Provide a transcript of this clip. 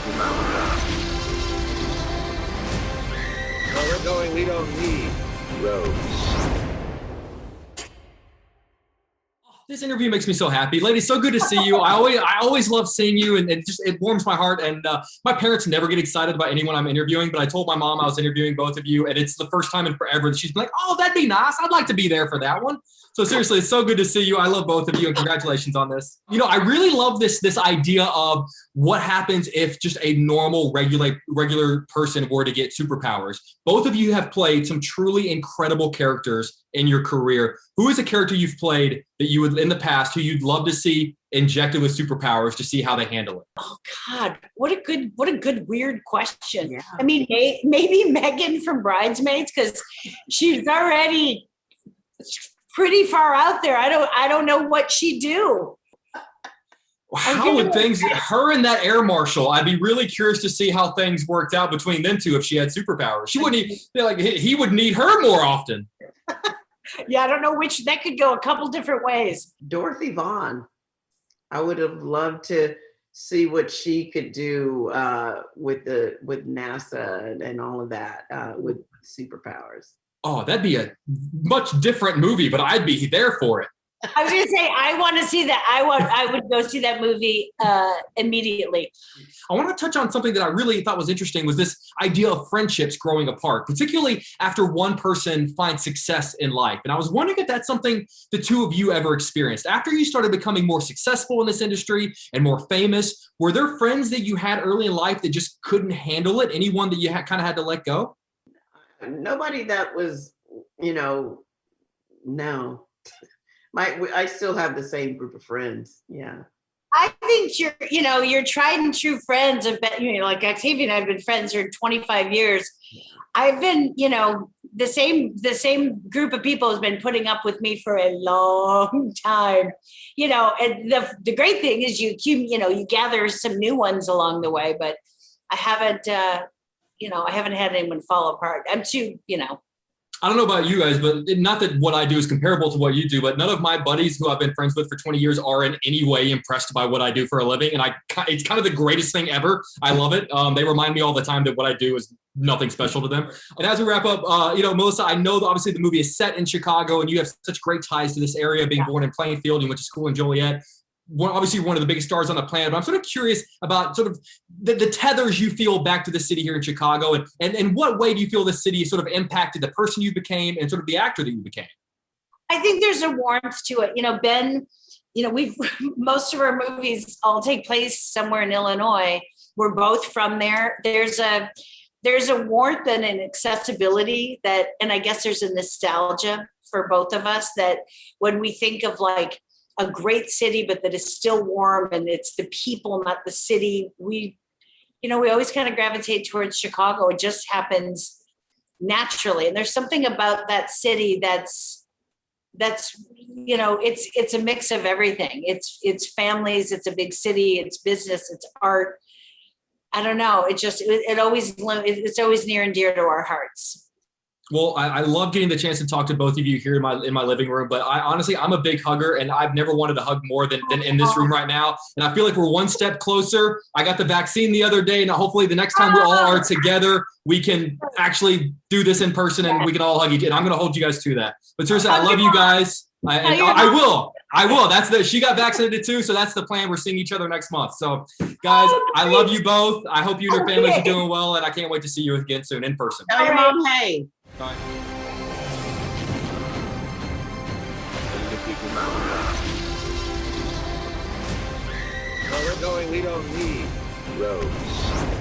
people mountain. Where we're going, we don't need roads. This interview makes me so happy. Ladies, so good to see you. I always love seeing you, and it warms my heart. And my parents never get excited about anyone I'm interviewing, but I told my mom I was interviewing both of you, and it's the first time in forever that she's been like, oh, that'd be nice. I'd like to be there for that one. So seriously, it's so good to see you. I love both of you, and congratulations on this. You know, I really love this idea of what happens if just a normal, regular person were to get superpowers. Both of you have played some truly incredible characters in your career. Who is a character you've played that you would, in the past, who you'd love to see injected with superpowers to see how they handle it? Oh God, what a good weird question. Yeah. I mean, maybe Megan from Bridesmaids, because she's already pretty far out there. I don't know what she'd do. How would things, her and that air marshal, I'd be really curious to see how things worked out between them two if she had superpowers. She wouldn't he would need her more often. Yeah, I don't know which, that could go a couple different ways. Dorothy Vaughan. I would have loved to see what she could do with NASA and all of that with superpowers. Oh, that'd be a much different movie, but I'd be there for it. I was going to say, I want to see that. I would go see that movie immediately. I want to touch on something that I really thought was interesting, was this idea of friendships growing apart, particularly after one person finds success in life. And I was wondering if that's something the two of you ever experienced. After you started becoming more successful in this industry and more famous, were there friends that you had early in life that just couldn't handle it? Anyone that you kind of had to let go? Nobody that was, no. I still have the same group of friends. Yeah. I think your tried and true friends have been, like Octavia and I have been friends for 25 years. I've been, the same group of people has been putting up with me for a long time, and the great thing is you gather some new ones along the way, but I haven't, I haven't had anyone fall apart. I'm too, I don't know about you guys, but not that what I do is comparable to what you do, but none of my buddies who I've been friends with for 20 years are in any way impressed by what I do for a living. And it's kind of the greatest thing ever. I love it. They remind me all the time that what I do is nothing special to them. And as we wrap up, Melissa, I know that obviously the movie is set in Chicago and you have such great ties to this area, being born in Plainfield. You went to school in Joliet. Obviously one of the biggest stars on the planet, but I'm sort of curious about sort of the tethers you feel back to the city here in Chicago, and what way do you feel the city sort of impacted the person you became and sort of the actor that you became? I think there's a warmth to it. Ben, we've most of our movies all take place somewhere in Illinois. We're both from there. There's a warmth and an accessibility that, and I guess there's a nostalgia for both of us that when we think of like a great city, but that is still warm and it's the people, not the city. We always kind of gravitate towards Chicago. It just happens naturally. And there's something about that city that's it's a mix of everything. It's families, it's a big city, it's business, it's art. I don't know. It's always near and dear to our hearts. Well, I love getting the chance to talk to both of you here in my living room, but I'm a big hugger, and I've never wanted to hug more than in this room right now. And I feel like we're one step closer. I got the vaccine the other day, and hopefully the next time we all are together, we can actually do this in person and we can all hug each other. And I'm going to hold you guys to that. But seriously, I love you guys. I will. She got vaccinated too, so that's the plan. We're seeing each other next month. So, guys, I love you both. I hope you and your families are doing well, and I can't wait to see you again soon in person. Tell your mom, hey. Bye. People mountain. Where we're going, we don't need roads.